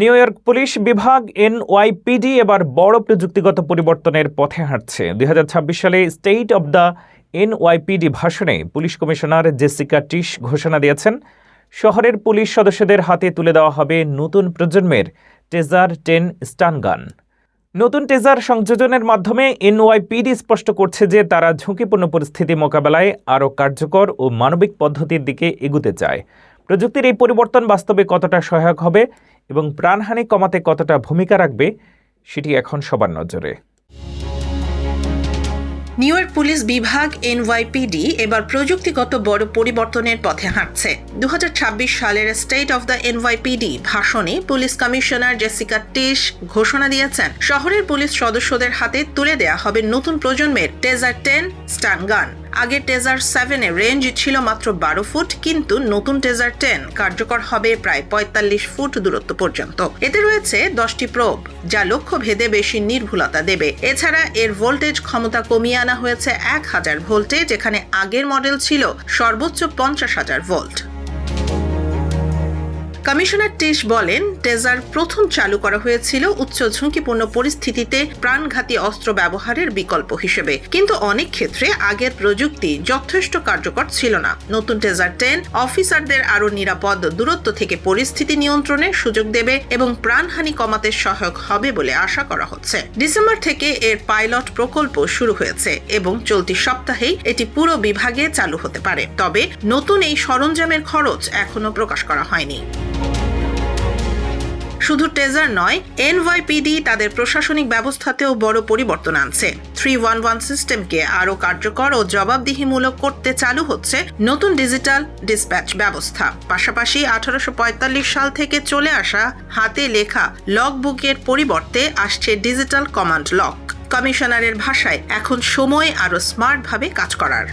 New York police বিভাগ NYPD এবার বড় প্রযুক্তিগত পরিবর্তনের পথে হাঁটছে। 2026 সালে স্টেট অব দ্য এনওয়াইপিডি ভাষণে পুলিশ কমিশনার জেসিকা টিশ ঘোষণা দিয়েছেন, শহরের পুলিশ সদস্যদের হাতে তুলে দেওয়া হবে নতুন প্রজন্মের টেজার 10 স্টান গান। নতুন টেজার সংযোজনের মাধ্যমে এনওয়াইপিডি স্পষ্ট করছে যে তারা ঝুঁকিপূর্ণ পরিস্থিতি মোকাবেলায় আরও কার্যকর ও মানবিক পদ্ধতির দিকে এগুতে চায়। প্রযুক্তির এই পরিবর্তন বাস্তবে কতটা সহায়ক হবে এবং প্রাণহানি কমাতে কতটা ভূমিকা রাখবে সেটি এখন সবার নজরে। নিউ ইয়র্ক পুলিশ বিভাগ এনওয়াইপিডি এবার প্রযুক্তিগত বড় পরিবর্তনের পথে হাঁটছে। 2026 সালের স্টেট অব দ্য এনওয়াইপিডি ভাষণে পুলিশ কমিশনার জেসিকা টিশ ঘোষণা দিয়েছেন, শহরের পুলিশ সদস্যদের হাতে তুলে দেয়া হবে নতুন প্রজন্মের টেজার 10 স্টান গান। আগে টেজার 7 এর রেঞ্জ ছিল মাত্র 12 ফুট, কিন্তু নতুন টেজার 10 কার্যকর হবে প্রায় 45 ফুট দূরত্ব পর্যন্ত। এতে রয়েছে 10টি প্রোব, যা লক্ষ্য ভেদে বেশি নির্ভুলতা দেবে। এছাড়া এর ভোল্টেজ ক্ষমতা কমিয়ে আনা হয়েছে 1000 ভোল্টে, যেখানে আগের মডেল ছিল সর্বোচ্চ 50,000 ভোল্ট। কমিশনার টিশ বলেন, টেজার প্রথম চালু করা হয়েছিল উচ্চ ঝুঁকিপূর্ণ পরিস্থিতিতে প্রাণঘাতী অস্ত্র ব্যবহারের বিকল্প হিসেবে, কিন্তু অনেক ক্ষেত্রে আগের প্রযুক্তি যথেষ্ট কার্যকর ছিল না। নতুন টেজার 10 অফিসারদের আরও নিরাপদ দূরত্ব থেকে পরিস্থিতি নিয়ন্ত্রণের সুযোগ দেবে এবং প্রাণহানি কমাতে সহায়ক হবে বলে আশা করা হচ্ছে। ডিসেম্বর থেকে এর পাইলট প্রকল্প শুরু হয়েছে এবং চলতি সপ্তাহেই এটি পুরো বিভাগে চালু হতে পারে। তবে নতুন এই সরঞ্জামের খরচ এখনো প্রকাশ করা হয়নি। শুধু টেজার নয়, এনওয়াইপিডি তাদের প্রশাসনিক ব্যবস্থাতেও বড় পরিবর্তন আনছে। 311 সিস্টেমকে আরও কার্যকর ও জবাবদিহিমূলক করতে চালু হচ্ছে নতুন ডিজিটাল ডিসপ্যাচ ব্যবস্থা। পাশাপাশি 1845 সাল থেকে চলে আসা হাতে লেখা লগ বুকের পরিবর্তে আসছে ডিজিটাল কমান্ড লক। কমিশনারের ভাষায়, এখন সময় আরও স্মার্টভাবে কাজ করার।